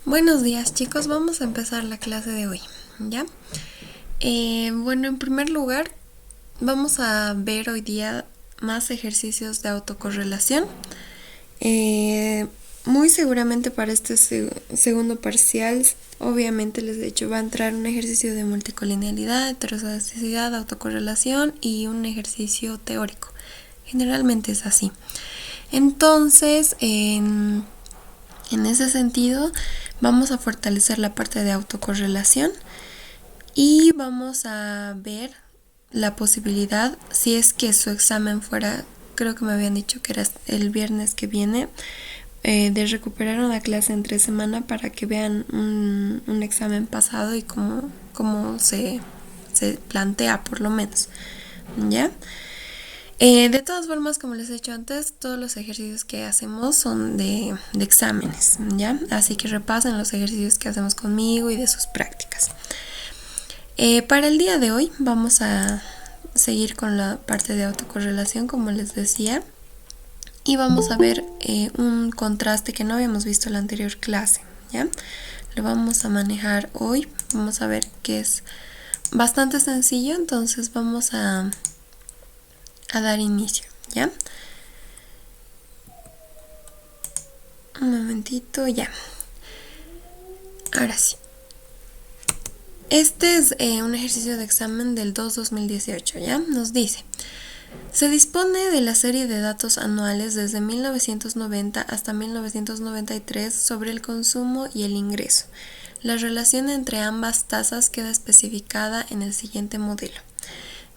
Buenos días chicos, vamos a empezar la clase de hoy, ¿ya? Bueno, en primer lugar, vamos a ver hoy día más ejercicios de autocorrelación. Muy seguramente para este segundo parcial, obviamente les he dicho, va a entrar un ejercicio de multicolinealidad, heterozodicidad, autocorrelación y un ejercicio teórico. Generalmente es así. Entonces, en ese sentido, vamos a fortalecer la parte de autocorrelación y vamos a ver la posibilidad, si es que su examen fuera, creo que me habían dicho que era el viernes que viene, de recuperar una clase entre semana para que vean un examen pasado y cómo se plantea por lo menos, ¿ya? De todas formas, como les he dicho antes, todos los ejercicios que hacemos son de exámenes, ¿ya? Así que repasen los ejercicios que hacemos conmigo y de sus prácticas. Para el día de hoy vamos a seguir con la parte de autocorrelación, como les decía, y vamos a ver un contraste que no habíamos visto en la anterior clase, ¿ya? Lo vamos a manejar hoy, vamos a ver que es bastante sencillo, entonces vamos a dar inicio, ¿ya? Un momentito, ya. Ahora sí. Este es un ejercicio de examen del 2-2018, ¿ya? Nos dice, se dispone de la serie de datos anuales desde 1990 hasta 1993 sobre el consumo y el ingreso. La relación entre ambas tasas queda especificada en el siguiente modelo.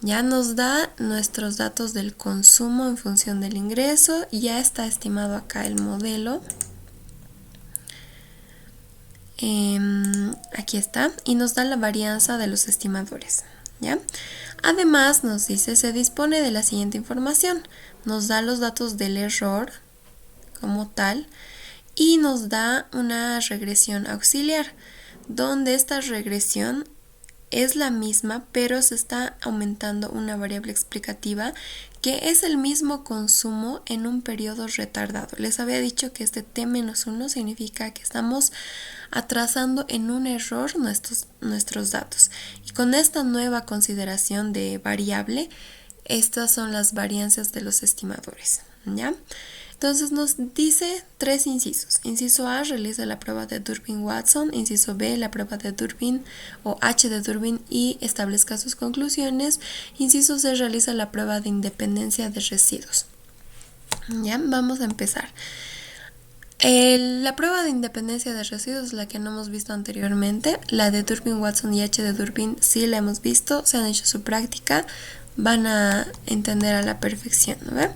Ya nos da nuestros datos del consumo en función del ingreso, ya está estimado acá el modelo. Aquí está, y nos da la varianza de los estimadores, ¿ya? Además nos dice, se dispone de la siguiente información, nos da los datos del error como tal y nos da una regresión auxiliar, donde esta regresión es la misma, pero se está aumentando una variable explicativa que es el mismo consumo en un periodo retardado. Les había dicho que este T-1 significa que estamos atrasando en un error nuestros datos. Y con esta nueva consideración de variable, estas son las varianzas de los estimadores, ¿ya? Entonces nos dice tres incisos. Inciso A, realiza la prueba de Durbin-Watson. Inciso B, la prueba de Durbin o H de Durbin y establezca sus conclusiones. Inciso C, realiza la prueba de independencia de residuos. Ya, vamos a empezar. La prueba de independencia de residuos es la que no hemos visto anteriormente. La de Durbin-Watson y H de Durbin sí la hemos visto, se han hecho su práctica, van a entender a la perfección, ¿no?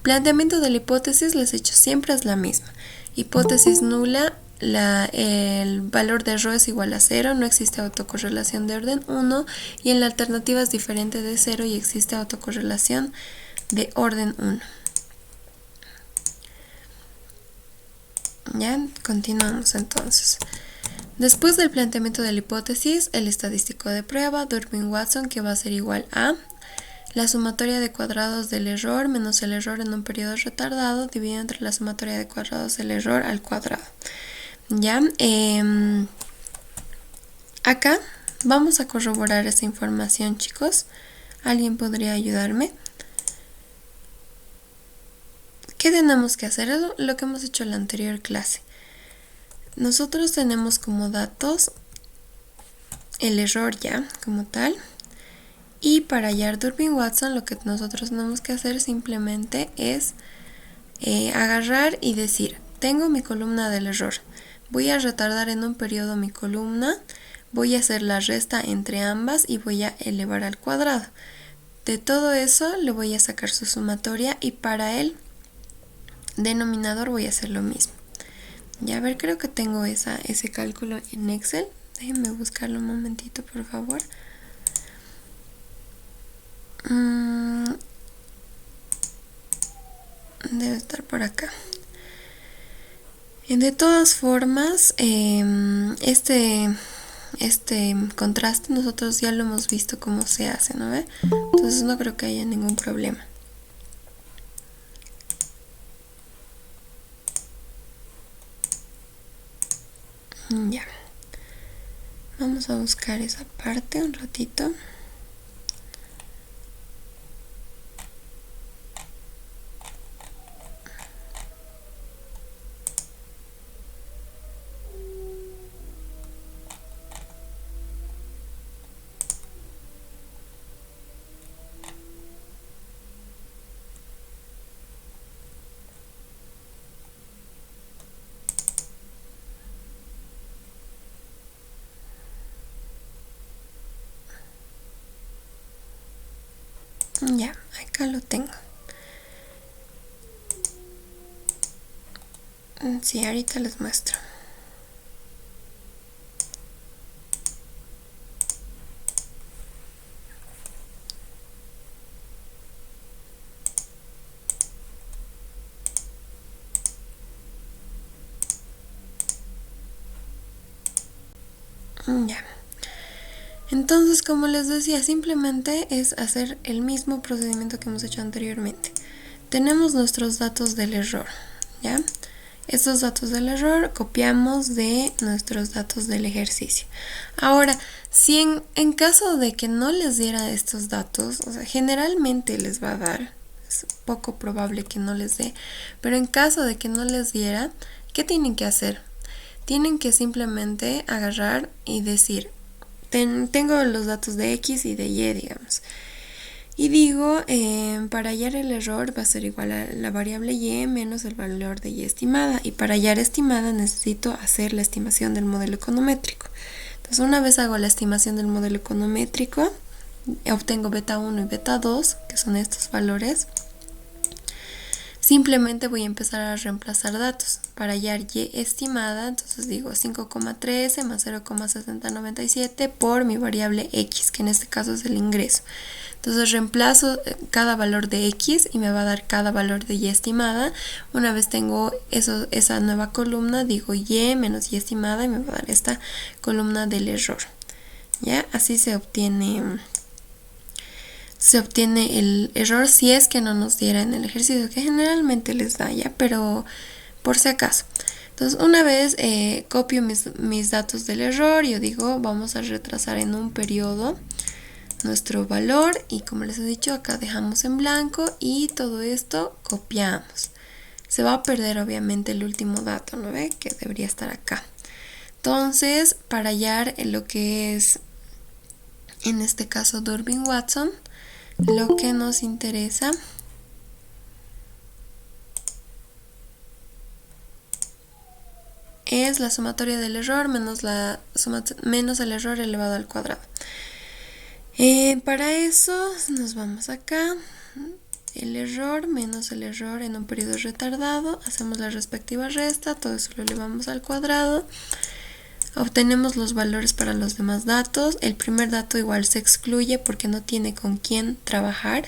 Planteamiento de la hipótesis, les he dicho, siempre es la misma. Hipótesis nula, el valor de ρ es igual a 0, no existe autocorrelación de orden 1 y en la alternativa es diferente de 0 y existe autocorrelación de orden 1. Ya, continuamos entonces. Después del planteamiento de la hipótesis, el estadístico de prueba, Durbin-Watson, que va a ser igual a la sumatoria de cuadrados del error menos el error en un periodo retardado dividido entre la sumatoria de cuadrados del error al cuadrado. Ya, acá vamos a corroborar esa información, chicos. ¿Alguien podría ayudarme? ¿Qué tenemos que hacer? Es lo que hemos hecho en la anterior clase. Nosotros tenemos como datos el error ya, como tal. Y para hallar Durbin-Watson lo que nosotros tenemos que hacer simplemente es agarrar y decir, tengo mi columna del error. Voy a retardar en un periodo mi columna, voy a hacer la resta entre ambas y voy a elevar al cuadrado. De todo eso le voy a sacar su sumatoria y para el denominador voy a hacer lo mismo. Ya, a ver, creo que tengo ese cálculo en Excel. Déjenme buscarlo un momentito, por favor. Debe estar por acá. De todas formas, este contraste nosotros ya lo hemos visto cómo se hace, ¿no ve? Entonces no creo que haya ningún problema. Ya. Vamos a buscar esa parte un ratito. Ya, acá lo tengo. Sí, ahorita les muestro. Ya. Entonces, como les decía, simplemente es hacer el mismo procedimiento que hemos hecho anteriormente. Tenemos nuestros datos del error, ¿ya? Estos datos del error copiamos de nuestros datos del ejercicio. Ahora, si en caso de que no les diera estos datos, o sea, generalmente les va a dar, es poco probable que no les dé, pero en caso de que no les diera, ¿qué tienen que hacer? Tienen que simplemente agarrar y decir, tengo los datos de X y de Y, digamos. Y digo, para hallar el error va a ser igual a la variable Y menos el valor de Y estimada. Y para hallar estimada necesito hacer la estimación del modelo econométrico. Entonces, una vez hago la estimación del modelo econométrico, obtengo beta 1 y beta 2, que son estos valores. Simplemente voy a empezar a reemplazar datos. Para hallar Y estimada, entonces digo 5,13 más 0,6097 por mi variable X, que en este caso es el ingreso. Entonces reemplazo cada valor de X y me va a dar cada valor de Y estimada. Una vez tengo esa nueva columna, digo Y menos Y estimada y me va a dar esta columna del error. ¿Ya? Así se obtiene el error si es que no nos diera en el ejercicio, que generalmente les da, ya, pero por si acaso. Entonces, una vez copio mis datos del error, yo digo, vamos a retrasar en un periodo nuestro valor y como les he dicho, acá dejamos en blanco y todo esto copiamos. Se va a perder obviamente el último dato, ¿no ve? Que debería estar acá. Entonces, para hallar lo que es, en este caso, Durbin-Watson, lo que nos interesa es la sumatoria del error menos el error elevado al cuadrado. Para eso nos vamos acá, el error menos el error en un periodo retardado, hacemos la respectiva resta, todo eso lo elevamos al cuadrado, obtenemos los valores para los demás datos. El primer dato igual se excluye porque no tiene con quién trabajar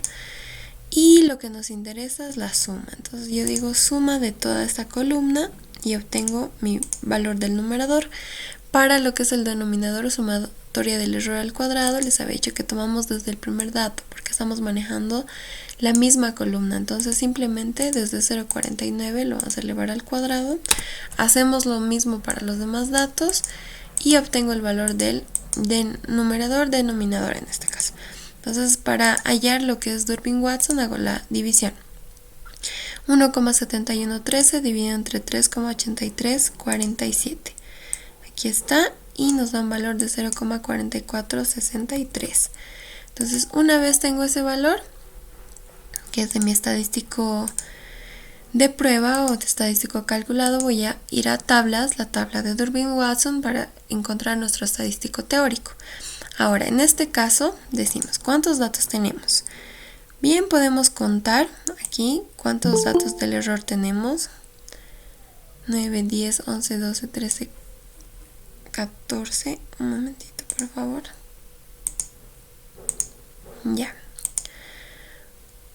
y lo que nos interesa es la suma. Entonces yo digo suma de toda esta columna y obtengo mi valor del numerador. Para lo que es el denominador o sumatoria del error al cuadrado, les había dicho que tomamos desde el primer dato porque estamos manejando la misma columna. Entonces simplemente desde 0,49 lo vamos a elevar al cuadrado. Hacemos lo mismo para los demás datos y obtengo el valor del numerador, denominador en este caso. Entonces, para hallar lo que es Durbin-Watson, hago la división. 1,7113 dividido entre 3,8347. Aquí está y nos da un valor de 0,4463. Entonces, una vez tengo ese valor, que es de mi estadístico de prueba o de estadístico calculado, voy a ir a tablas, la tabla de Durbin-Watson, para encontrar nuestro estadístico teórico. Ahora, en este caso, decimos, ¿cuántos datos tenemos? Bien, podemos contar aquí cuántos datos del error tenemos. 9, 10, 11, 12, 13, 14. Un momentito, por favor. Ya.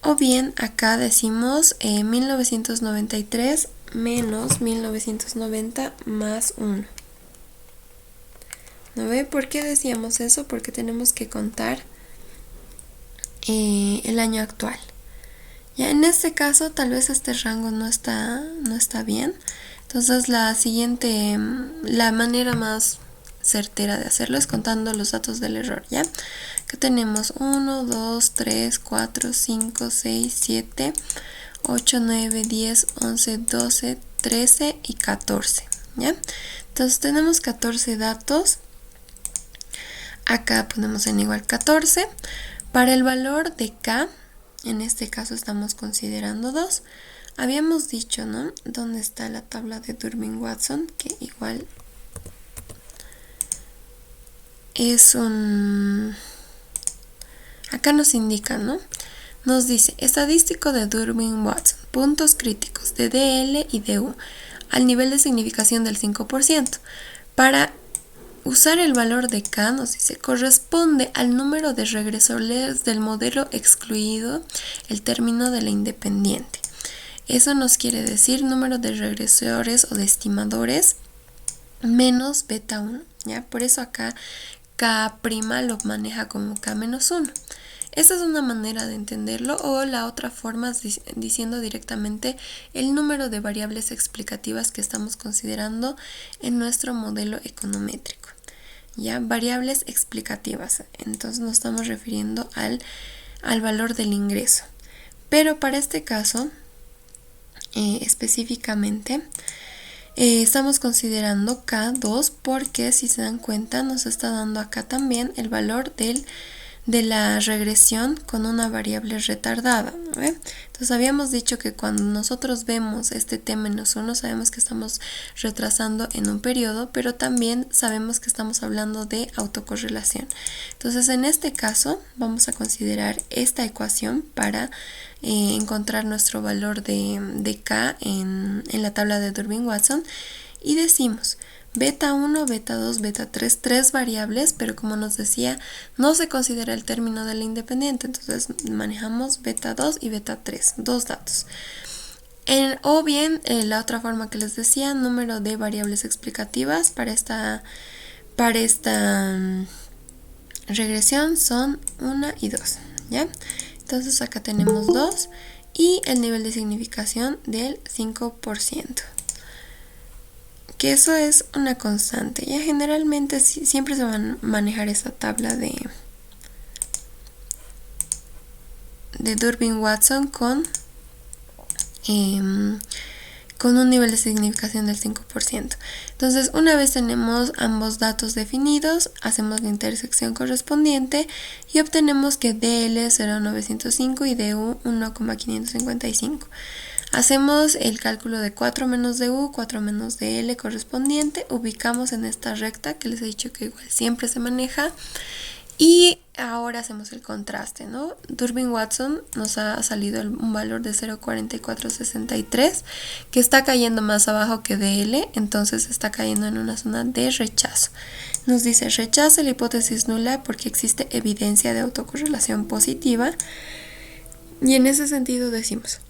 O bien, acá decimos 1993 menos 1990 más 1. ¿No ve por qué decíamos eso? Porque tenemos que contar el año actual. Ya en este caso tal vez este rango no está bien. Entonces la manera más certera de hacerlo es contando los datos del error, ¿ya? Que tenemos 1, 2, 3, 4, 5, 6, 7, 8, 9, 10, 11, 12, 13 y 14, ¿ya? Entonces tenemos 14 datos. Acá ponemos en igual 14. Para el valor de K, en este caso estamos considerando 2. Habíamos dicho, ¿no? ¿Dónde está la tabla de Durbin-Watson? Que igual es un... Acá nos indica, ¿no? Nos dice, estadístico de Durbin-Watson, puntos críticos de DL y DU, al nivel de significación del 5%. Para usar el valor de K, nos dice, corresponde al número de regresores del modelo excluido el término de la independiente. Eso nos quiere decir número de regresores o de estimadores menos beta 1, ¿ya? Por eso acá K' lo maneja como K-1. Esta es una manera de entenderlo, o la otra forma es diciendo directamente el número de variables explicativas que estamos considerando en nuestro modelo econométrico. ¿Ya? Variables explicativas. Entonces nos estamos refiriendo al valor del ingreso. Pero para este caso, específicamente, estamos considerando K2 porque, si se dan cuenta, nos está dando acá también el valor de la regresión con una variable retardada, ¿no? Entonces habíamos dicho que cuando nosotros vemos este T-1 sabemos que estamos retrasando en un periodo, pero también sabemos que estamos hablando de autocorrelación. Entonces en este caso vamos a considerar esta ecuación para encontrar nuestro valor de K en la tabla de Durbin-Watson, y decimos beta 1, beta 2, beta 3, 3 variables, pero como nos decía, no se considera el término de la independiente, entonces manejamos beta 2 y beta 3, dos datos. O bien, la otra forma que les decía, número de variables explicativas para esta regresión son 1 y 2, ¿ya? Entonces acá tenemos 2 y el nivel de significación del 5%. Que eso es una constante. Ya generalmente siempre se va a manejar esa tabla de Durbin-Watson con un nivel de significación del 5%. Entonces, una vez tenemos ambos datos definidos, hacemos la intersección correspondiente y obtenemos que DL será 905 y DU 1,555. Hacemos el cálculo de 4 menos DU, 4 menos DL correspondiente, ubicamos en esta recta que les he dicho que igual siempre se maneja, y ahora hacemos el contraste, ¿no? Durbin-Watson nos ha salido un valor de 0,4463 que está cayendo más abajo que DL, entonces está cayendo en una zona de rechazo. Nos dice rechaza la hipótesis nula porque existe evidencia de autocorrelación positiva, y en ese sentido decimos,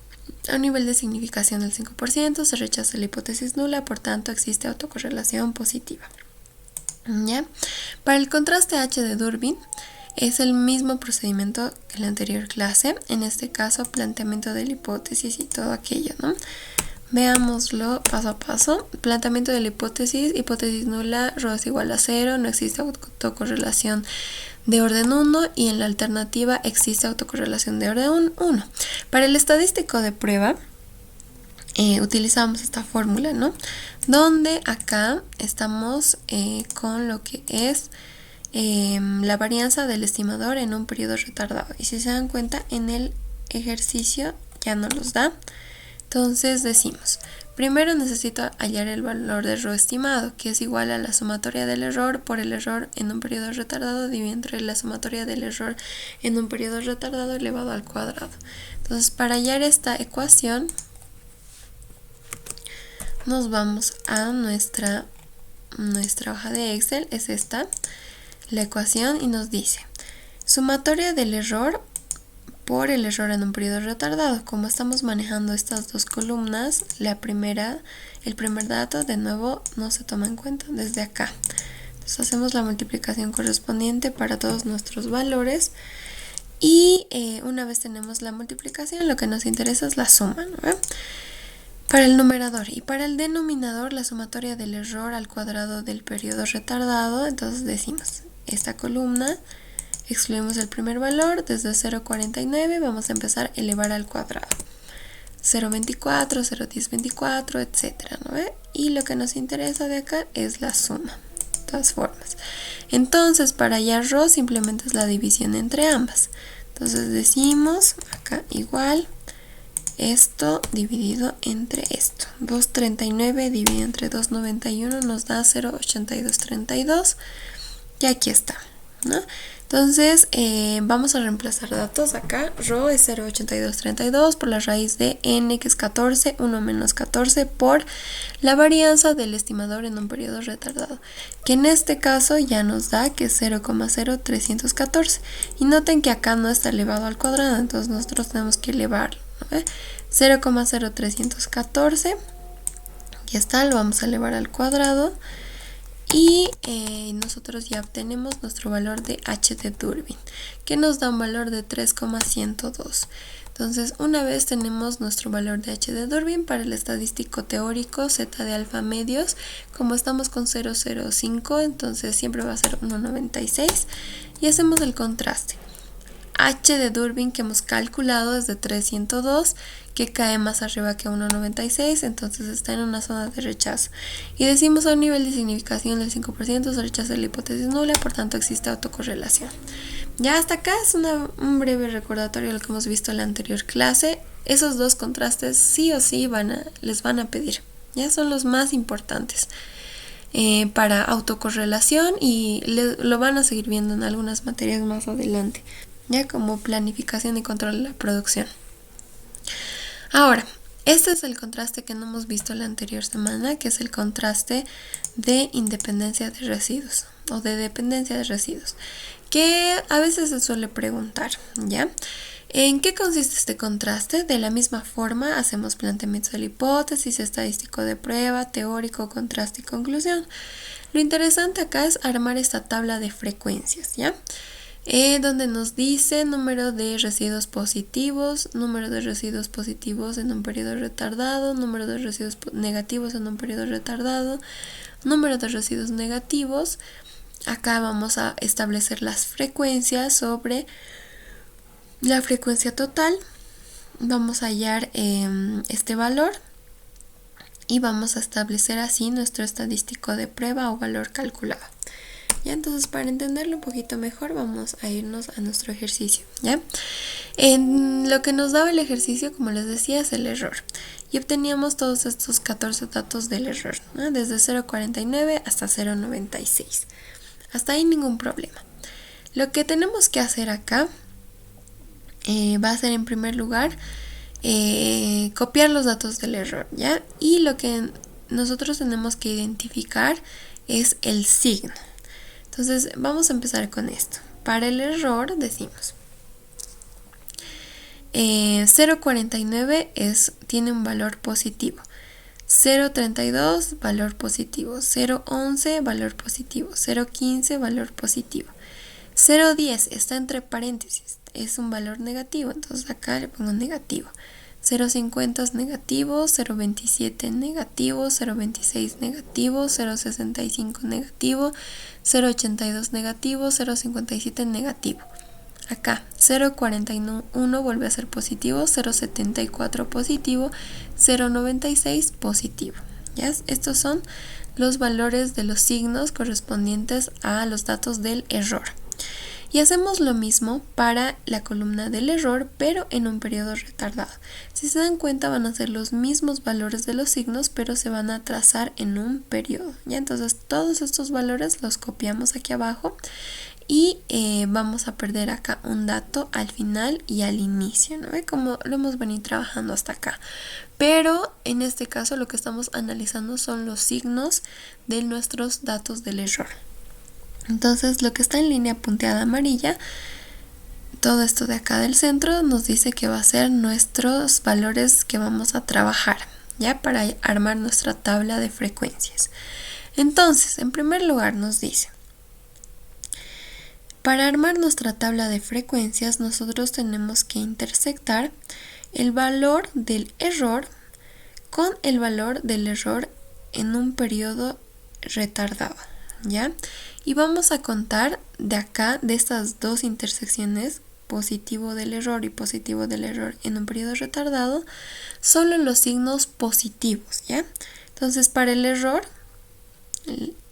a un nivel de significación del 5% se rechaza la hipótesis nula, por tanto existe autocorrelación positiva. ¿Ya? Para el contraste H de Durbin es el mismo procedimiento que la anterior clase, en este caso planteamiento de la hipótesis y todo aquello, ¿no? Veámoslo paso a paso. Planteamiento de la hipótesis nula, ρ es igual a 0, no existe autocorrelación de orden 1 y en la alternativa existe autocorrelación de orden 1. Para el estadístico de prueba utilizamos esta fórmula, ¿no? Donde acá estamos con lo que es la varianza del estimador en un periodo retardado, y si se dan cuenta en el ejercicio ya no los da. Entonces decimos, primero necesito hallar el valor de ρ estimado, que es igual a la sumatoria del error por el error en un periodo retardado dividido entre la sumatoria del error en un periodo retardado elevado al cuadrado. Entonces, para hallar esta ecuación nos vamos a nuestra hoja de Excel, es esta la ecuación, y nos dice sumatoria del error por el error en un periodo retardado. Como estamos manejando estas dos columnas, el primer dato de nuevo no se toma en cuenta desde acá. Entonces hacemos la multiplicación correspondiente para todos nuestros valores, y una vez tenemos la multiplicación, lo que nos interesa es la suma, ¿no? para el numerador. Y para el denominador, la sumatoria del error al cuadrado del periodo retardado. Entonces decimos, esta columna, excluimos el primer valor, desde 0,49 vamos a empezar a elevar al cuadrado. 0,24, 0,1024, etcétera, ¿no ve? Y lo que nos interesa de acá es la suma, de todas formas. Entonces, para hallar ρ simplemente es la división entre ambas. Entonces decimos acá igual esto dividido entre esto. 239 dividido entre 291 nos da 0,8232. Y aquí está, ¿no? Entonces vamos a reemplazar datos acá. Rho es 0,8232 por la raíz de n, que es 14, 1 menos 14 por la varianza del estimador en un periodo retardado, que en este caso ya nos da que es 0,0314. Y noten que acá no está elevado al cuadrado, entonces nosotros tenemos que elevarlo, ¿no? 0,0314, ya está, lo vamos a elevar al cuadrado. Y nosotros ya obtenemos nuestro valor de h de Durbin, que nos da un valor de 3,102. Entonces, una vez tenemos nuestro valor de h de Durbin para el estadístico teórico z de alfa medios, como estamos con 0,05, entonces siempre va a ser 1,96. Y hacemos el contraste. H de Durbin que hemos calculado es de 302, que cae más arriba que 1,96, entonces está en una zona de rechazo. Y decimos a un nivel de significación del 5% se rechaza la hipótesis nula, por tanto existe autocorrelación. Ya hasta acá es un breve recordatorio de lo que hemos visto en la anterior clase. Esos dos contrastes sí o sí les van a pedir, ya son los más importantes para autocorrelación, y lo van a seguir viendo en algunas materias más adelante, ya como planificación y control de la producción. Ahora, este es el contraste que no hemos visto la anterior semana, que es el contraste de independencia de residuos o de dependencia de residuos, que a veces se suele preguntar, ¿ya? ¿En qué consiste este contraste? De la misma forma hacemos planteamientos de la hipótesis, estadístico de prueba, teórico, contraste y conclusión. Lo interesante acá es armar esta tabla de frecuencias, ¿ya? Donde nos dice número de residuos positivos en un periodo retardado, número de residuos negativos en un periodo retardado, número de residuos negativos. Acá vamos a establecer las frecuencias sobre la frecuencia total. Vamos a hallar este valor y vamos a establecer así nuestro estadístico de prueba o valor calculado. ¿Ya? Entonces, para entenderlo un poquito mejor, vamos a irnos a nuestro ejercicio, ¿ya? Lo que nos daba el ejercicio, como les decía, es el error. Y obteníamos todos estos 14 datos del error, ¿no? Desde 0,49 hasta 0,96. Hasta ahí ningún problema. Lo que tenemos que hacer acá va a ser, en primer lugar, copiar los datos del error, ¿ya? Y lo que nosotros tenemos que identificar es el signo. Entonces vamos a empezar con esto. Para el error decimos 0,49 tiene un valor positivo, 0,32 valor positivo, 0,11 valor positivo, 0,15 valor positivo, 0,10 está entre paréntesis, es un valor negativo, entonces acá le pongo negativo. 0,50 es negativo, 0,27 negativo, 0,26 negativo, 0,65 negativo, 0,82 negativo, 0,57 negativo. Acá 0,41 vuelve a ser positivo, 0,74 positivo, 0,96 positivo. ¿Ya? Estos son los valores de los signos correspondientes a los datos del error. Y hacemos lo mismo para la columna del error, pero en un periodo retardado. Si se dan cuenta, van a ser los mismos valores de los signos, pero se van a trazar en un periodo, ¿ya? Entonces todos estos valores los copiamos aquí abajo y vamos a perder acá un dato al final y al inicio, ¿no? Como lo hemos venido trabajando hasta acá. Pero en este caso lo que estamos analizando son los signos de nuestros datos del error. Entonces lo que está en línea punteada amarilla, todo esto de acá del centro, nos dice que va a ser nuestros valores que vamos a trabajar, ¿ya? Para armar nuestra tabla de frecuencias. Entonces, en primer lugar nos dice, para armar nuestra tabla de frecuencias, nosotros tenemos que intersectar el valor del error con el valor del error en un periodo retardado, ¿ya? Y vamos a contar de acá, de estas dos intersecciones, positivo del error y positivo del error en un periodo retardado, solo los signos positivos, ¿ya? Entonces, para el error,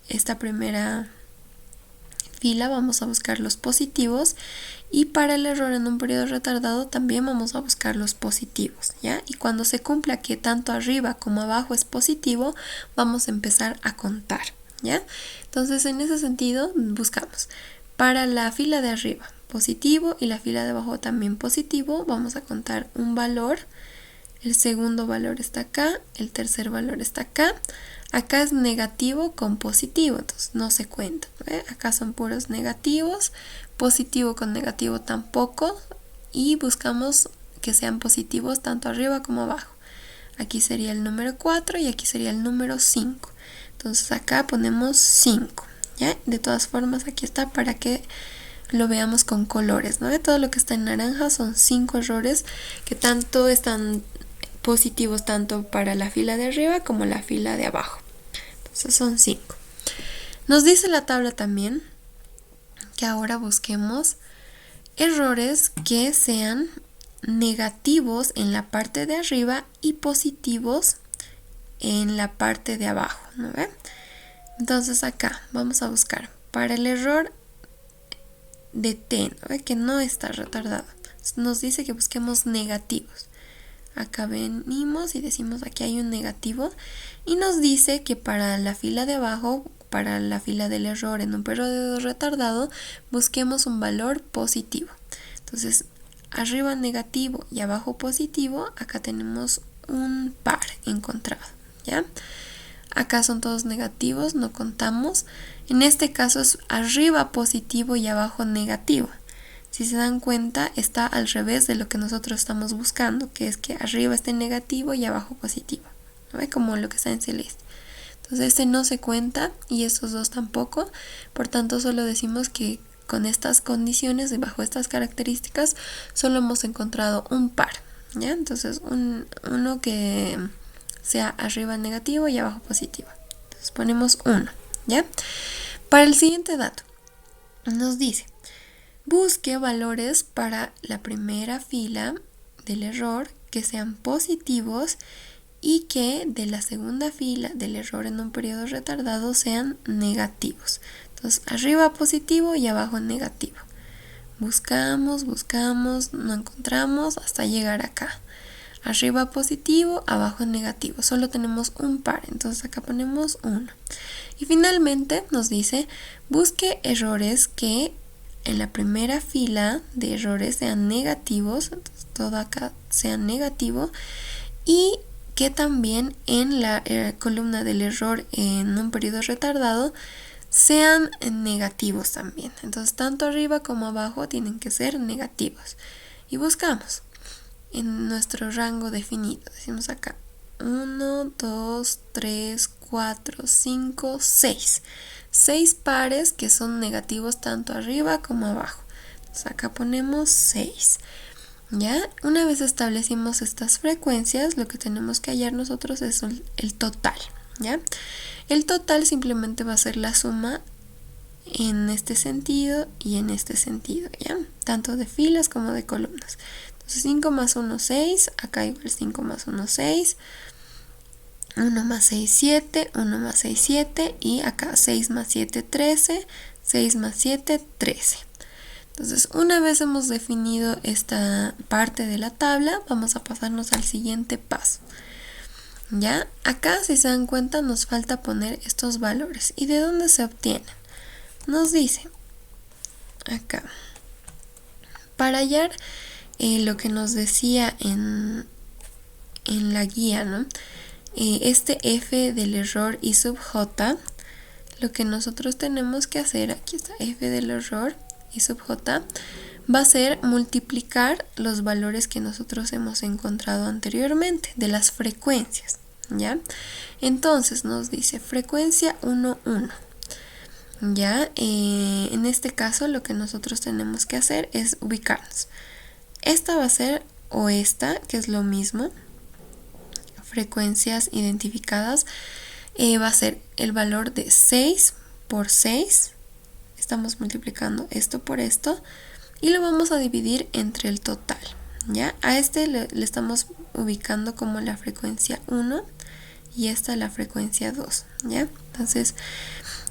esta primera fila vamos a buscar los positivos, y para el error en un periodo retardado también vamos a buscar los positivos, ¿ya? Y cuando se cumpla que tanto arriba como abajo es positivo, vamos a empezar a contar, ¿ya? Entonces, en ese sentido, buscamos para la fila de arriba positivo y la fila de abajo también positivo, vamos a contar un valor. El segundo valor está acá, el tercer valor está acá. Acá es negativo con positivo, entonces no se cuenta, ¿ve? Acá son puros negativos, positivo con negativo tampoco, y buscamos que sean positivos tanto arriba como abajo. Aquí sería el número 4 y aquí sería el número 5. Entonces acá ponemos 5, ¿ya? De todas formas, aquí está para que lo veamos con colores, ¿no? Todo lo que está en naranja son 5 errores que tanto están positivos tanto para la fila de arriba como la fila de abajo. Entonces son 5. Nos dice la tabla también que ahora busquemos errores que sean negativos en la parte de arriba y positivos en la parte de abajo, ¿no ve? Entonces acá vamos a buscar para el error de t, ¿no ve? Que no está retardado. Nos dice que busquemos negativos. Acá venimos y decimos aquí hay un negativo y nos dice que para la fila de abajo, para la fila del error en un periodo retardado, busquemos un valor positivo. Entonces, arriba negativo y abajo positivo, acá tenemos un par encontrado, ¿ya? Acá son todos negativos, no contamos. En este caso es arriba positivo y abajo negativo. Si se dan cuenta, está al revés de lo que nosotros estamos buscando, que es que arriba esté negativo y abajo positivo, ¿no? Como lo que está en celeste. Entonces este no se cuenta y estos dos tampoco. Por tanto, solo decimos que con estas condiciones, bajo estas características, solo hemos encontrado un par, ¿ya? Entonces uno que sea arriba negativo y abajo positivo. Entonces ponemos 1, ¿ya? Para el siguiente dato, nos dice: busque valores para la primera fila del error que sean positivos y que de la segunda fila del error en un periodo retardado sean negativos. Entonces, arriba positivo y abajo negativo. Buscamos, no encontramos hasta llegar acá. Arriba positivo, abajo negativo. Solo tenemos un par, entonces acá ponemos 1. Y finalmente nos dice: busque errores que en la primera fila de errores sean negativos, entonces todo acá sea negativo, y que también en la columna del error en un periodo retardado sean negativos también. Entonces tanto arriba como abajo tienen que ser negativos. Y buscamos en nuestro rango definido. Decimos acá 1, 2, 3, 4, 5, 6. 6 pares que son negativos tanto arriba como abajo. Entonces acá ponemos 6. ¿Ya? Una vez establecimos estas frecuencias, lo que tenemos que hallar nosotros es el total, ¿ya? El total simplemente va a ser la suma en este sentido y en este sentido, ¿ya? Tanto de filas como de columnas. Entonces 5 más 1, 6. Acá igual 5 más 1, 6. 1 más 6, 7, 1 más 6, 7, y acá 6 más 7, 13, 6 más 7, 13. Entonces, una vez hemos definido esta parte de la tabla, vamos a pasarnos al siguiente paso. ¿Ya? Acá, si se dan cuenta, nos falta poner estos valores. ¿Y de dónde se obtienen? Nos dice, acá, para hallar lo que nos decía en la guía, ¿no? Este f del error y sub j, lo que nosotros tenemos que hacer, aquí está f del error y sub j, va a ser multiplicar los valores que nosotros hemos encontrado anteriormente de las frecuencias, ¿ya? Entonces nos dice frecuencia 1, 1. ¿Ya? En este caso lo que nosotros tenemos que hacer es ubicarnos. Esta va a ser, o esta, que es lo mismo, frecuencias identificadas va a ser el valor de 6 por 6. Estamos multiplicando esto por esto y lo vamos a dividir entre el total. ¿Ya? A este le estamos ubicando como la frecuencia 1 y esta la frecuencia 2. ¿Ya? Entonces,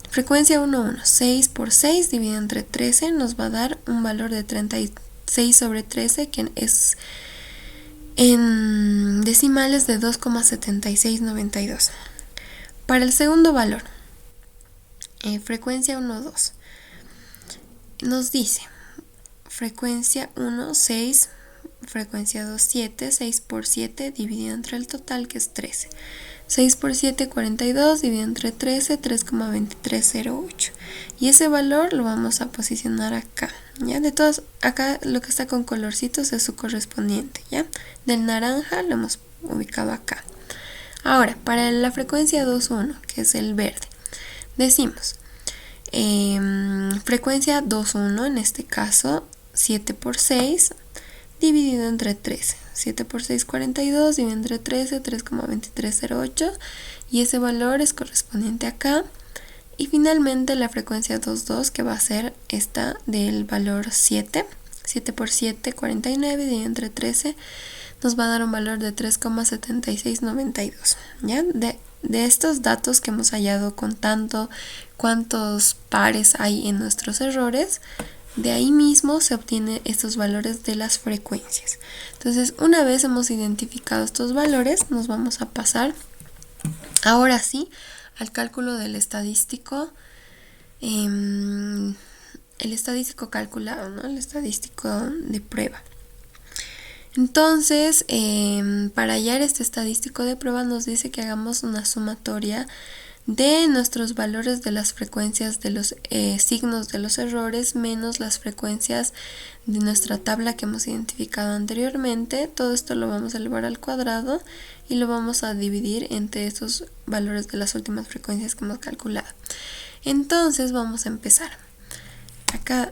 frecuencia 1, 1. 6 por 6 dividido entre 13 nos va a dar un valor de 36 sobre 13, que es en decimales de 2,7692. Para el segundo valor, frecuencia 1, 2, nos dice frecuencia 1, 6, frecuencia 2, 7, 6 por 7 dividido entre el total, que es 13. 6 por 7, 42, dividido entre 13, 3,2308. Y ese valor lo vamos a posicionar acá. ¿Ya? De todos, acá lo que está con colorcitos es su correspondiente. ¿Ya? Del naranja lo hemos ubicado acá. Ahora, para la frecuencia 2,1, que es el verde, decimos frecuencia 2,1, en este caso 7 por 6 dividido entre 13. 7 por 6, 42, dividido entre 13, 3,2308. Y ese valor es correspondiente acá. Y finalmente la frecuencia 2,2, que va a ser esta del valor 7. 7 por 7, 49, dividido entre 13, nos va a dar un valor de 3,7692. ¿Ya? De estos datos que hemos hallado contando cuántos pares hay en nuestros errores, de ahí mismo se obtienen estos valores de las frecuencias. Entonces, una vez hemos identificado estos valores, nos vamos a pasar ahora sí al cálculo del estadístico, el estadístico calculado, ¿no? El estadístico de prueba. Entonces, para hallar este estadístico de prueba nos dice que hagamos una sumatoria de nuestros valores de las frecuencias de los signos de los errores menos las frecuencias de nuestra tabla que hemos identificado anteriormente. Todo esto lo vamos a elevar al cuadrado y lo vamos a dividir entre estos valores de las últimas frecuencias que hemos calculado. Entonces vamos a empezar. Acá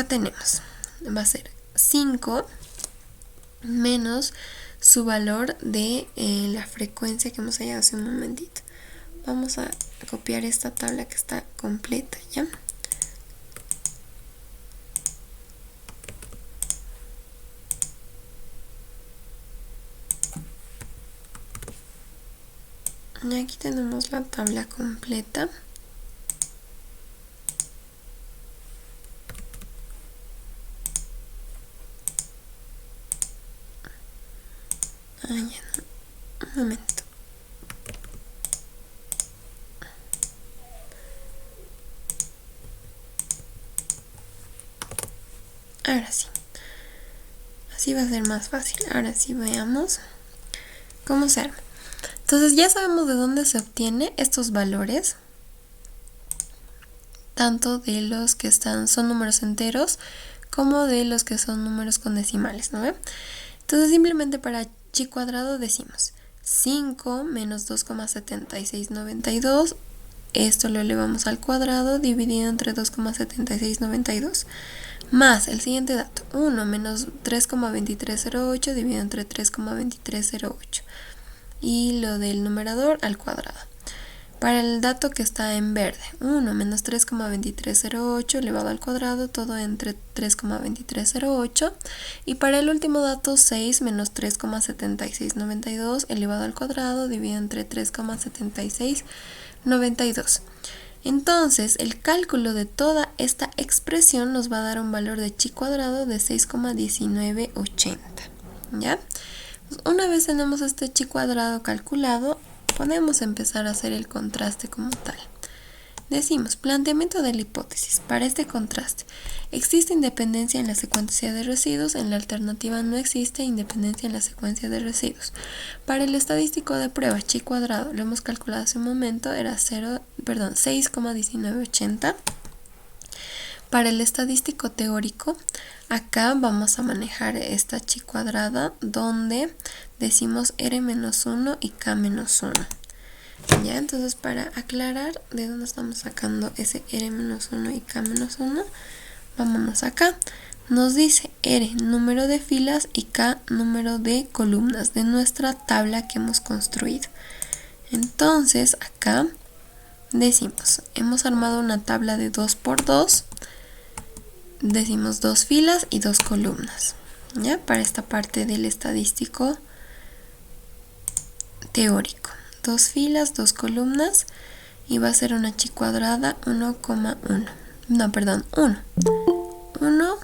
tenemos, va a ser 5 menos su valor de la frecuencia que hemos hallado hace un momentito. Vamos a copiar esta tabla que está completa, ¿ya? Y aquí tenemos la tabla completa. Ya no. Un momento. Ahora sí. Así va a ser más fácil. Ahora sí veamos cómo se arma. Entonces ya sabemos de dónde se obtienen estos valores, tanto de los que son números enteros como de los que son números con decimales, ¿no? Entonces simplemente para chi cuadrado decimos 5 menos 2,7692. Esto lo elevamos al cuadrado dividido entre 2,7692. Más el siguiente dato, 1 menos 3,2308 dividido entre 3,2308. Y lo del numerador al cuadrado. Para el dato que está en verde, 1 menos 3,2308 elevado al cuadrado, todo entre 3,2308. Y para el último dato, 6 menos 3,7692 elevado al cuadrado, dividido entre 3,7692. Entonces, el cálculo de toda esta expresión nos va a dar un valor de chi cuadrado de 6,1980. ¿Ya? Una vez tenemos este chi cuadrado calculado, podemos empezar a hacer el contraste como tal. Decimos, planteamiento de la hipótesis. Para este contraste, ¿existe independencia en la secuencia de residuos? En la alternativa no existe independencia en la secuencia de residuos. Para el estadístico de prueba, chi cuadrado, lo hemos calculado hace un momento, era 6,1980. Para el estadístico teórico, acá vamos a manejar esta chi cuadrada donde decimos R-1 y K-1. ¿Ya? Entonces, para aclarar de dónde estamos sacando ese R-1 y K-1, vámonos acá. nos dice R, número de filas, y K, número de columnas de nuestra tabla que hemos construido. Entonces acá decimos, hemos armado una tabla de 2×2, decimos 2 filas y 2 columnas, ¿ya? Para esta parte del estadístico teórico. 2 filas, 2 columnas, y va a ser una chi cuadrada 1,1. No, perdón, 1. 1,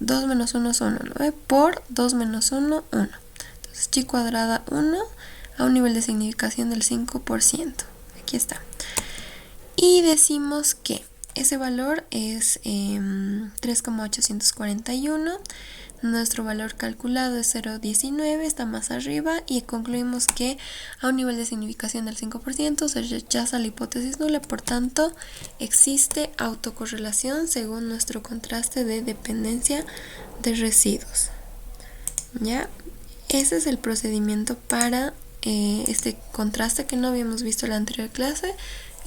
2 menos 1 es 1, ¿no? Por 2 menos 1, 1. Entonces chi cuadrada 1 a un nivel de significación del 5%. Aquí está. Y decimos que ese valor es 3,841. Nuestro valor calculado es 0,19, está más arriba, y concluimos que a un nivel de significación del 5% se rechaza la hipótesis nula, por tanto existe autocorrelación según nuestro contraste de dependencia de residuos. ¿Ya? Ese es el procedimiento para este contraste que no habíamos visto en la anterior clase.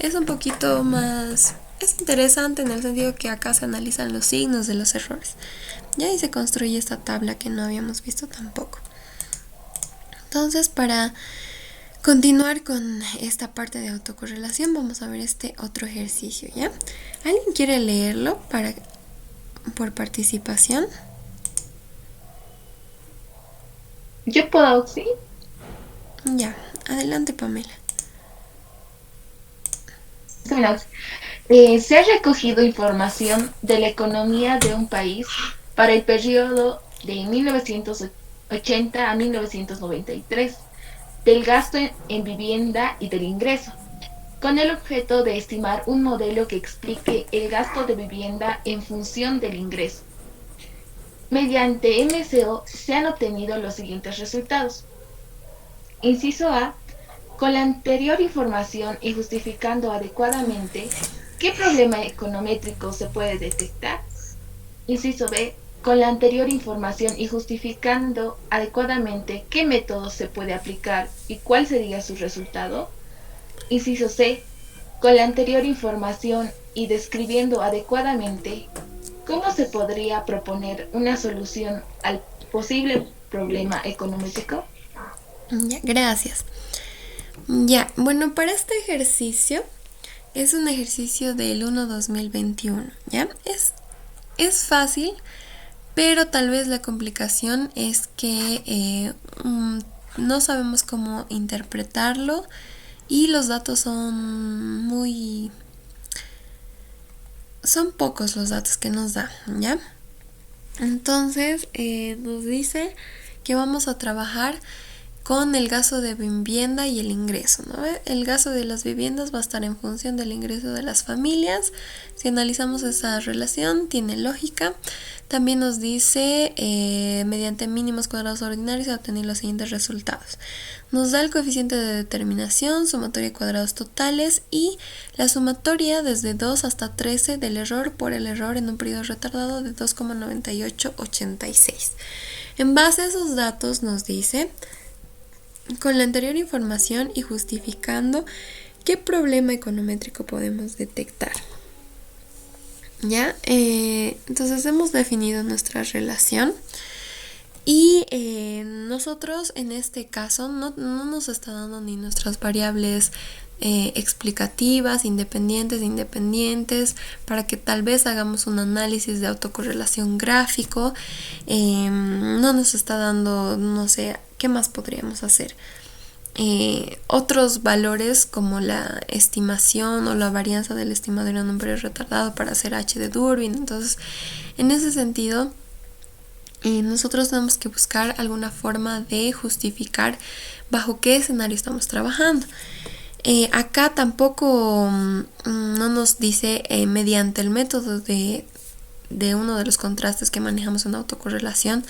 Es un poquito más... es interesante en el sentido que acá se analizan los signos de los errores. Y ahí se construye esta tabla que no habíamos visto tampoco. Entonces, para continuar con esta parte de autocorrelación, vamos a ver este otro ejercicio, ¿ya? ¿Alguien quiere leerlo por participación? Yo puedo, sí. Ya, adelante, Pamela. Mira, se ha recogido información de la economía de un país para el periodo de 1980 a 1993, del gasto en vivienda y del ingreso, con el objeto de estimar un modelo que explique el gasto de vivienda en función del ingreso. Mediante MCO se han obtenido los siguientes resultados. Inciso A. Con la anterior información y justificando adecuadamente qué problema econométrico se puede detectar. Inciso B. Con la anterior información y justificando adecuadamente qué método se puede aplicar y cuál sería su resultado. Inciso C. Con la anterior información y describiendo adecuadamente cómo se podría proponer una solución al posible problema econométrico. Ya, gracias. Ya, bueno, para este ejercicio es un ejercicio del 1-2021, ¿ya? Es fácil, pero tal vez la complicación es que no sabemos cómo interpretarlo y los datos son pocos los datos que nos da, ¿ya? Entonces nos dice que vamos a trabajar con el gasto de vivienda y el ingreso, ¿no? El gasto de las viviendas va a estar en función del ingreso de las familias. Si analizamos esa relación, tiene lógica. También nos dice, mediante mínimos cuadrados ordinarios, se obtener los siguientes resultados. Nos da el coeficiente de determinación, sumatoria de cuadrados totales y la sumatoria desde 2 hasta 13 del error por el error en un periodo retardado de 2,9886. En base a esos datos nos dice, con la anterior información y justificando qué problema econométrico podemos detectar. ¿Ya? Entonces hemos definido nuestra relación y nosotros en este caso no nos está dando ni nuestras variables explicativas, independientes, para que tal vez hagamos un análisis de autocorrelación gráfico. No nos está dando, no sé, ¿qué más podríamos hacer? Otros valores como la estimación o la varianza del estimador en un periodo retardado para hacer H de Durbin. Entonces, en ese sentido, nosotros tenemos que buscar alguna forma de justificar bajo qué escenario estamos trabajando. Acá tampoco no nos dice mediante el método de uno de los contrastes que manejamos en autocorrelación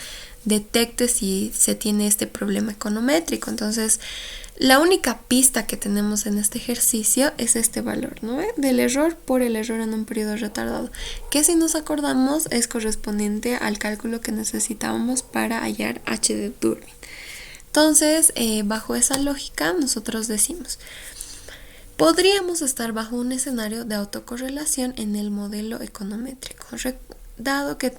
detecte si se tiene este problema econométrico. Entonces, la única pista que tenemos en este ejercicio es este valor, ¿no? Del error por el error en un periodo retardado, que si nos acordamos es correspondiente al cálculo que necesitábamos para hallar H de Durbin. Entonces, bajo esa lógica, nosotros decimos, podríamos estar bajo un escenario de autocorrelación en el modelo econométrico, dado que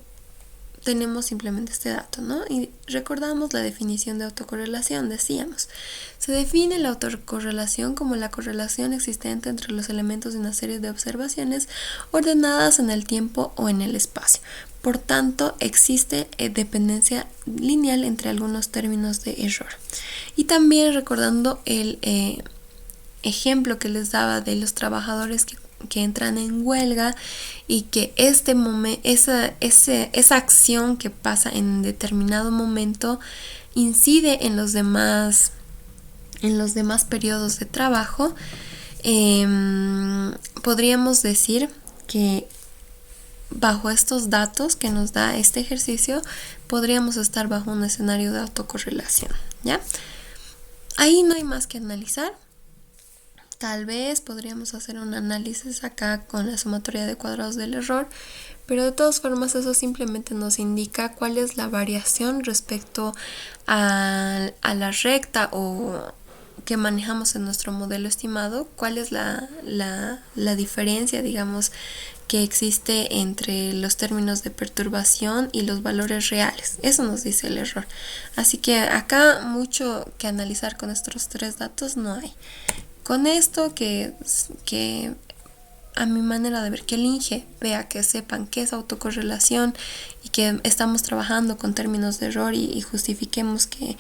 tenemos simplemente este dato, ¿no? Y recordamos la definición de autocorrelación, decíamos. Se define la autocorrelación como la correlación existente entre los elementos de una serie de observaciones ordenadas en el tiempo o en el espacio. Por tanto, existe dependencia lineal entre algunos términos de error. Y también recordando el ejemplo que les daba de los trabajadores que entran en huelga y que esa acción que pasa en determinado momento incide en los demás periodos de trabajo, podríamos decir que bajo estos datos que nos da este ejercicio podríamos estar bajo un escenario de autocorrelación, ¿ya? Ahí no hay más que analizar. Tal vez podríamos hacer un análisis acá con la sumatoria de cuadrados del error, pero de todas formas eso simplemente nos indica cuál es la variación respecto a la recta o que manejamos en nuestro modelo estimado, cuál es la diferencia, digamos, que existe entre los términos de perturbación y los valores reales. Eso nos dice el error. Así que acá mucho que analizar con estos tres datos no hay. Con esto que a mi manera de ver, que el INGE vea, que sepan qué es autocorrelación y que estamos trabajando con términos de error y justifiquemos que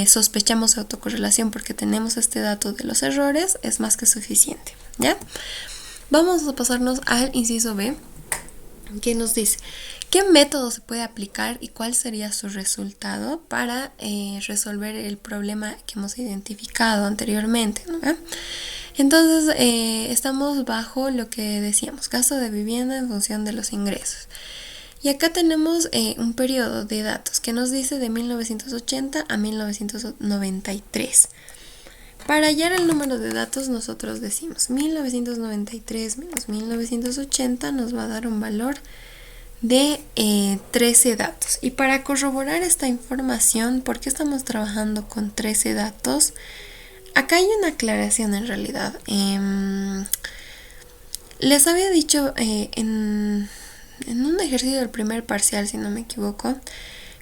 sospechamos de autocorrelación porque tenemos este dato de los errores, es más que suficiente, ¿ya? Vamos a pasarnos al inciso B, que nos dice qué método se puede aplicar y cuál sería su resultado para resolver el problema que hemos identificado anteriormente, ¿no? Entonces estamos bajo lo que decíamos, gasto de vivienda en función de los ingresos. Y acá tenemos un periodo de datos que nos dice de 1980 a 1993. Para hallar el número de datos nosotros decimos 1993 menos 1980 nos va a dar un valor de 13 datos. Y para corroborar esta información, ¿por qué estamos trabajando con 13 datos? Acá hay una aclaración en realidad. Les había dicho en un ejercicio del primer parcial, si no me equivoco,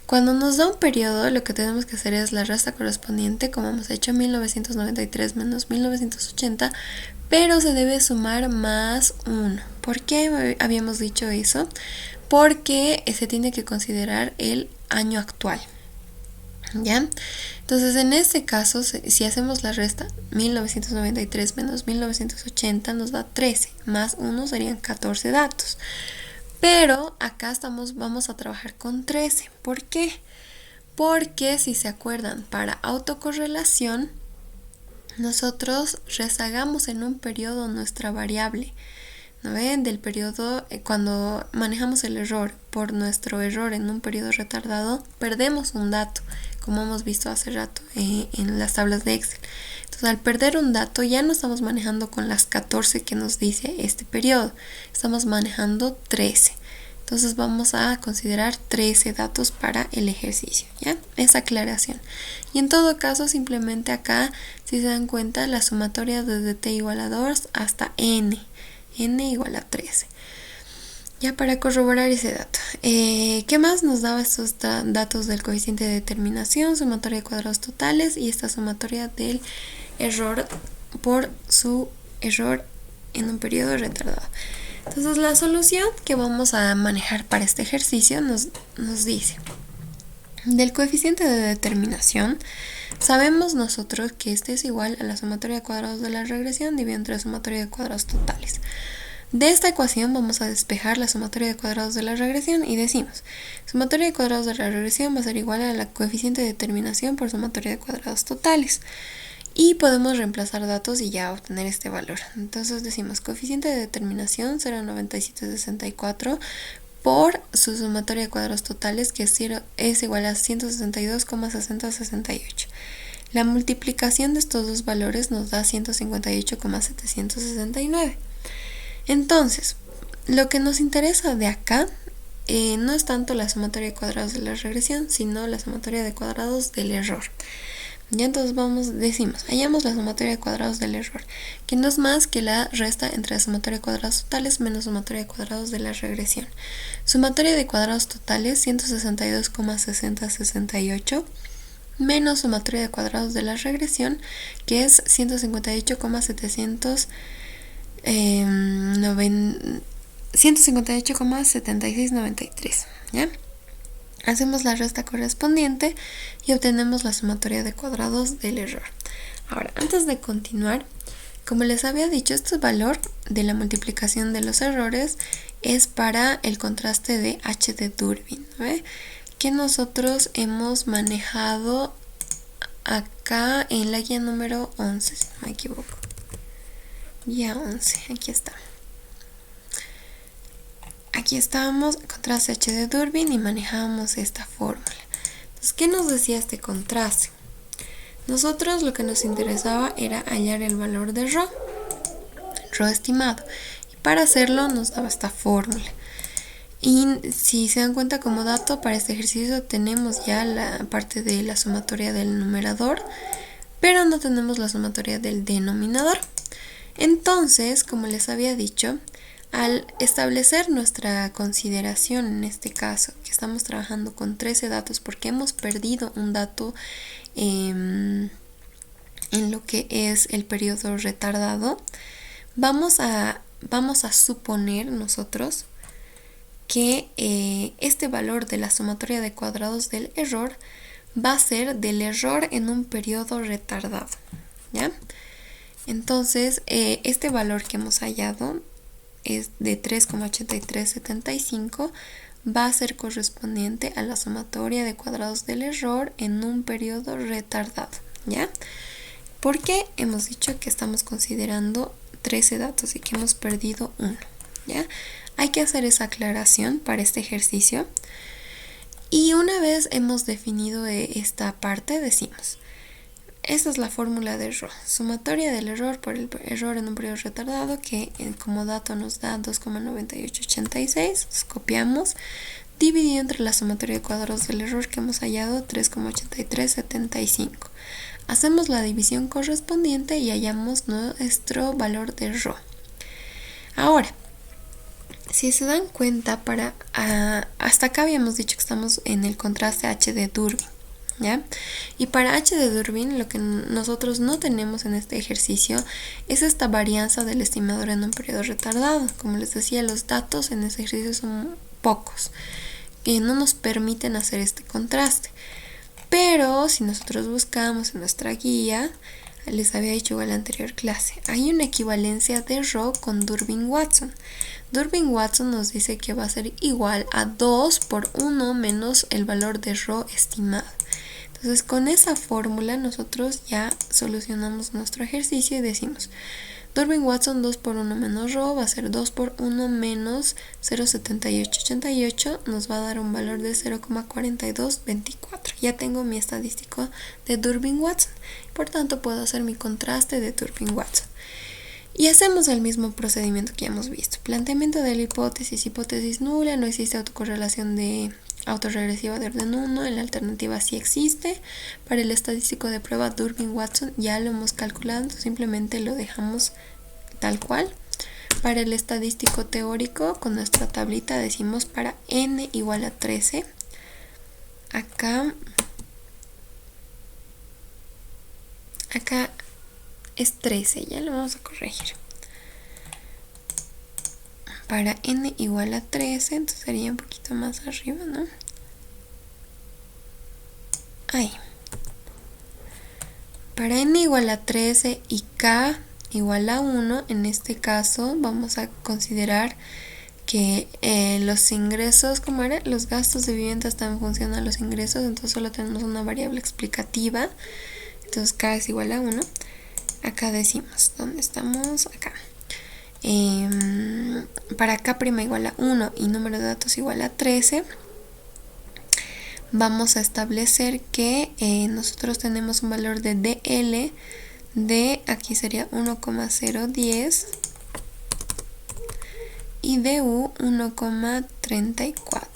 cuando nos da un periodo, lo que tenemos que hacer es la resta correspondiente, como hemos hecho, 1993 menos 1980, pero se debe sumar más 1. ¿Por qué habíamos dicho eso? Porque se tiene que considerar el año actual, ¿ya? Entonces, en este caso, si hacemos la resta, 1993 menos 1980 nos da 13, más 1 serían 14 datos. Pero acá vamos a trabajar con 13. ¿Por qué? Porque si se acuerdan, para autocorrelación, nosotros rezagamos en un periodo nuestra variable. ¿No ven? Del periodo, cuando manejamos el error por nuestro error en un periodo retardado, perdemos un dato, como hemos visto hace rato en las tablas de Excel. Entonces, al perder un dato, ya no estamos manejando con las 14 que nos dice este periodo, estamos manejando 13. Entonces, vamos a considerar 13 datos para el ejercicio, ¿ya? Esa aclaración. Y en todo caso, simplemente acá, si se dan cuenta, la sumatoria desde t igual a 2 hasta n igual a 13. Ya para corroborar ese dato. ¿Qué más nos daba estos datos del coeficiente de determinación, sumatoria de cuadrados totales y esta sumatoria del error por su error en un periodo retardado? Entonces la solución que vamos a manejar para este ejercicio nos dice, del coeficiente de determinación, sabemos nosotros que este es igual a la sumatoria de cuadrados de la regresión dividido entre la sumatoria de cuadrados totales. De esta ecuación vamos a despejar la sumatoria de cuadrados de la regresión y decimos, sumatoria de cuadrados de la regresión va a ser igual a la coeficiente de determinación por sumatoria de cuadrados totales. Y podemos reemplazar datos y ya obtener este valor. Entonces decimos coeficiente de determinación 0,9764 por su sumatoria de cuadrados totales, que es igual a 162,6068. La multiplicación de estos dos valores nos da 158,769. Entonces, lo que nos interesa de acá no es tanto la sumatoria de cuadrados de la regresión, sino la sumatoria de cuadrados del error. Ya entonces decimos, hallamos la sumatoria de cuadrados del error, que no es más que la resta entre la sumatoria de cuadrados totales menos sumatoria de cuadrados de la regresión. Sumatoria de cuadrados totales 162,6068 menos sumatoria de cuadrados de la regresión, que es 158,7693, ¿ya? Hacemos la resta correspondiente y obtenemos la sumatoria de cuadrados del error. Ahora, antes de continuar, como les había dicho, este valor de la multiplicación de los errores es para el contraste de H de Durbin, ¿ve? Que nosotros hemos manejado acá en la guía número 11, si no me equivoco. Guía 11, aquí está. Aquí estábamos, contraste H de Durbin, y manejábamos esta fórmula. Entonces, ¿qué nos decía este contraste? Nosotros lo que nos interesaba era hallar el valor de ρ estimado. Y para hacerlo nos daba esta fórmula. Y si se dan cuenta, como dato para este ejercicio tenemos ya la parte de la sumatoria del numerador, pero no tenemos la sumatoria del denominador. Entonces, como les había dicho, al establecer nuestra consideración, en este caso, que estamos trabajando con 13 datos porque hemos perdido un dato en lo que es el periodo retardado, vamos a suponer nosotros que este valor de la sumatoria de cuadrados del error va a ser del error en un periodo retardado, ¿ya? Entonces, este valor que hemos hallado es de 3,8375, va a ser correspondiente a la sumatoria de cuadrados del error en un periodo retardado, ¿ya? Porque hemos dicho que estamos considerando 13 datos y que hemos perdido uno, ¿ya? Hay que hacer esa aclaración para este ejercicio. Y una vez hemos definido esta parte, decimos, esta es la fórmula de error, sumatoria del error por el error en un periodo retardado, que como dato nos da 2,9886, copiamos, dividido entre la sumatoria de cuadrados del error que hemos hallado, 3,8375. Hacemos la división correspondiente y hallamos nuestro valor de ρ. Ahora, si se dan cuenta, hasta acá habíamos dicho que estamos en el contraste H de Durbin, ¿ya? Y para H de Durbin, lo que nosotros no tenemos en este ejercicio es esta varianza del estimador en un periodo retardado. Como les decía, los datos en este ejercicio son pocos, que no nos permiten hacer este contraste. Pero si nosotros buscamos en nuestra guía, les había dicho igual en la anterior clase, hay una equivalencia de ρ con Durbin-Watson. Durbin-Watson nos dice que va a ser igual a 2 por 1 menos el valor de ρ estimado. Entonces, con esa fórmula nosotros ya solucionamos nuestro ejercicio y decimos, Durbin-Watson 2 por 1 menos ρ va a ser 2 por 1 menos 0,7888, nos va a dar un valor de 0,4224. Ya tengo mi estadístico de Durbin-Watson, por tanto puedo hacer mi contraste de Durbin-Watson. Y hacemos el mismo procedimiento que ya hemos visto. Planteamiento de la hipótesis nula, no existe autocorrelación de autorregresiva de orden 1, en la alternativa sí existe. Para el estadístico de prueba Durbin-Watson ya lo hemos calculado, simplemente lo dejamos tal cual. Para el estadístico teórico, con nuestra tablita decimos para n igual a 13, acá es 13, ya lo vamos a corregir. Para n igual a 13, entonces sería un poquito más arriba, ¿no? Ahí. Para n igual a 13 y k igual a 1, en este caso vamos a considerar que los ingresos, ¿cómo era? Los gastos de vivienda están en función a los ingresos, entonces solo tenemos una variable explicativa. Entonces k es igual a 1. Acá decimos, ¿dónde estamos? Acá. Para k' igual a 1 y número de datos igual a 13, vamos a establecer que nosotros tenemos un valor de DL de, aquí sería 1,010 y de U 1,34.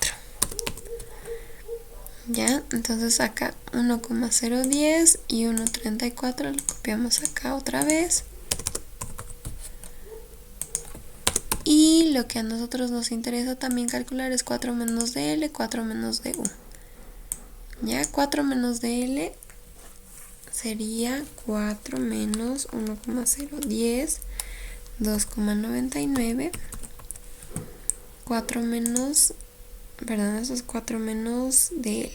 ¿Ya? Entonces acá 1,010 y 1,34 lo copiamos acá otra vez. Y lo que a nosotros nos interesa también calcular es 4 menos dl, 4 menos du. ¿Ya? 4 menos dl sería 4 menos 1,010, 2,99, 4 menos, perdón, eso es 4 menos dl,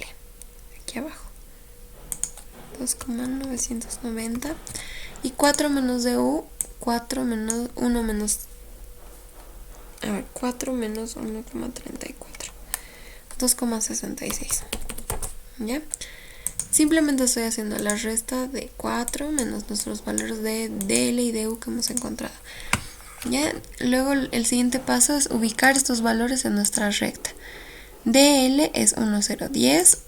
aquí abajo, 2,990, y 4 menos du, 4 menos 1 menos, 4 menos 1,34, 2,66, ¿ya? Simplemente estoy haciendo la resta de 4 menos nuestros valores de dl y du que hemos encontrado. ¿Ya? Luego el siguiente paso es ubicar estos valores en nuestra recta. dl es 1,010,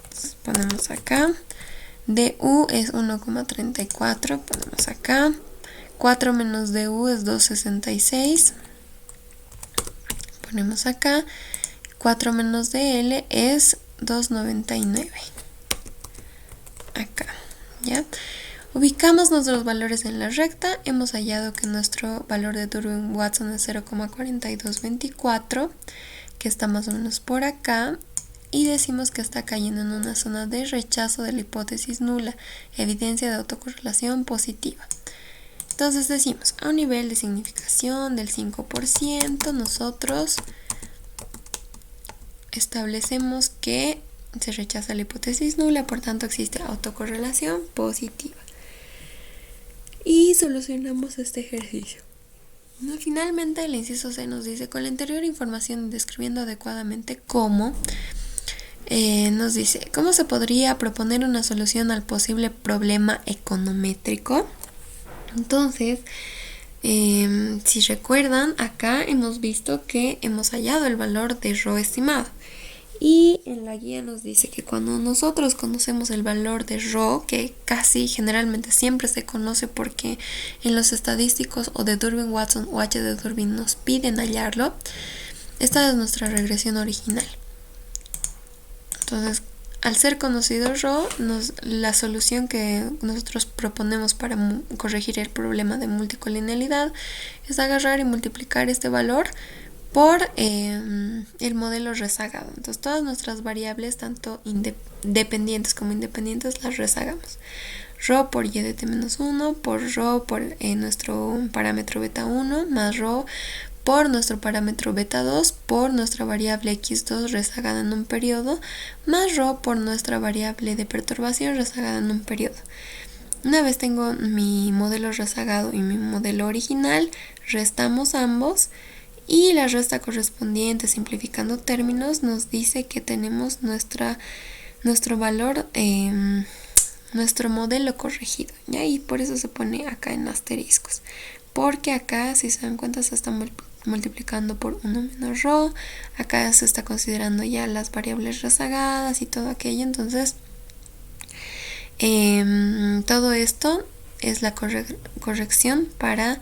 ponemos acá. du es 1,34, ponemos acá. 4 menos du es 2,66, ponemos acá. 4 menos dl es 2,99. Acá, ¿ya? Ubicamos nuestros valores en la recta. Hemos hallado que nuestro valor de Durbin-Watson es 0,4224, que está más o menos por acá, y decimos que está cayendo en una zona de rechazo de la hipótesis nula, evidencia de autocorrelación positiva. Entonces decimos, a un nivel de significación del 5%, nosotros establecemos que se rechaza la hipótesis nula, por tanto existe autocorrelación positiva. Y solucionamos este ejercicio. Finalmente, el inciso C nos dice, con la anterior información describiendo adecuadamente cómo, nos dice, ¿cómo se podría proponer una solución al posible problema econométrico? Entonces, si recuerdan, acá hemos visto que hemos hallado el valor de ρ estimado. Y en la guía nos dice que cuando nosotros conocemos el valor de ρ, que casi generalmente siempre se conoce porque en los estadísticos o de Durbin-Watson o H de Durbin nos piden hallarlo, esta es nuestra regresión original. Entonces, al ser conocido ρ, la solución que nosotros proponemos para corregir el problema de multicolinealidad es agarrar y multiplicar este valor por el modelo rezagado. Entonces todas nuestras variables, tanto dependientes como independientes, las rezagamos. Ρ por y de t-1, por ρ por nuestro parámetro beta 1, más ρ por nuestro parámetro beta 2, por nuestra variable x2 rezagada en un periodo, más ρ por nuestra variable de perturbación rezagada en un periodo. Una vez tengo mi modelo rezagado y mi modelo original, restamos ambos. Y la resta correspondiente, simplificando términos, nos dice que tenemos nuestro valor, nuestro modelo corregido, ¿ya? Y por eso se pone acá en asteriscos. Porque acá, si se dan cuenta, se está multiplicando por 1 menos ρ. Acá se está considerando ya las variables rezagadas y todo aquello. Entonces, todo esto es la corrección para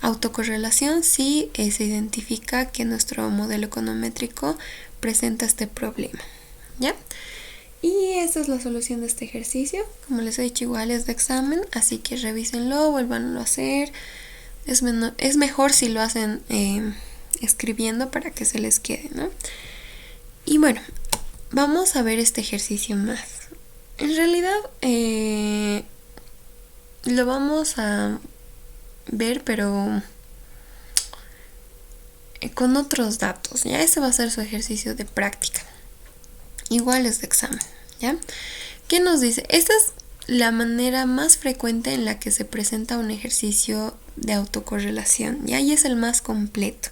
autocorrelación si se identifica que nuestro modelo econométrico presenta este problema, ¿ya? Y esta es la solución de este ejercicio. Como les he dicho, igual es de examen, así que revísenlo, vuélvanlo a hacer. Es mejor si lo hacen escribiendo para que se les quede, ¿no? Y bueno, vamos a ver este ejercicio más. En realidad, lo vamos a ver, pero con otros datos, ¿ya? Ese va a ser su ejercicio de práctica. Igual es de examen, ¿ya? ¿Qué nos dice? Esta es la manera más frecuente en la que se presenta un ejercicio de autocorrelación, ¿ya? Y es el más completo.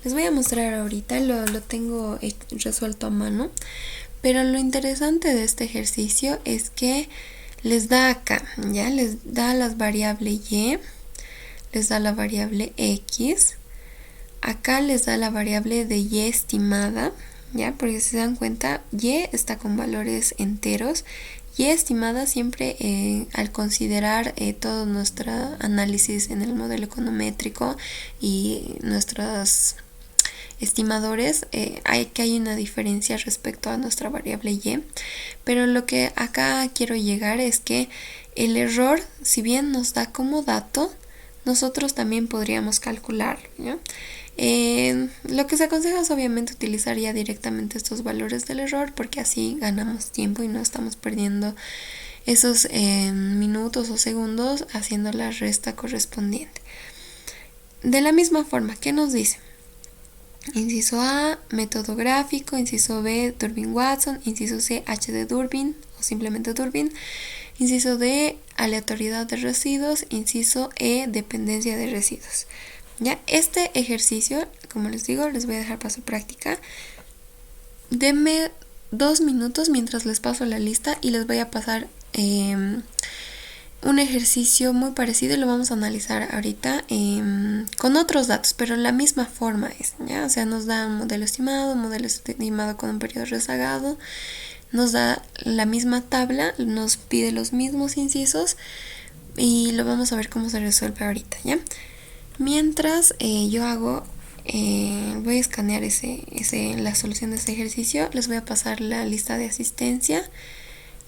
Les voy a mostrar ahorita, lo tengo resuelto a mano, pero lo interesante de este ejercicio es que les da acá, ¿ya? Les da las variables y, les da la variable x, acá les da la variable de y estimada, ¿ya? Porque si se dan cuenta, y está con valores enteros, y estimada siempre al considerar todo nuestro análisis en el modelo econométrico y nuestras estimadores, hay una diferencia respecto a nuestra variable y, pero lo que acá quiero llegar es que el error, si bien nos da como dato, nosotros también podríamos calcularlo, ¿ya? Lo que se aconseja es obviamente utilizar ya directamente estos valores del error, porque así ganamos tiempo y no estamos perdiendo esos minutos o segundos haciendo la resta correspondiente. De la misma forma, ¿qué nos dice? Inciso A, método gráfico. Inciso B, Durbin-Watson. Inciso C, H de Durbin o simplemente Durbin. Inciso D, aleatoriedad de residuos. Inciso E, dependencia de residuos. Ya, este ejercicio, como les digo, les voy a dejar paso práctica. Denme 2 minutos mientras les paso la lista y les voy a pasar un ejercicio muy parecido y lo vamos a analizar ahorita con otros datos, pero la misma forma es, ¿ya? O sea, nos da un modelo estimado con un periodo rezagado, nos da la misma tabla, nos pide los mismos incisos y lo vamos a ver cómo se resuelve ahorita, ¿ya? Mientras yo hago, voy a escanear la solución de ese ejercicio, les voy a pasar la lista de asistencia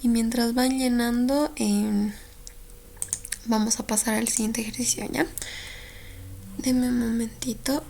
y mientras van llenando, vamos a pasar al siguiente ejercicio, ¿ya? Denme un momentito.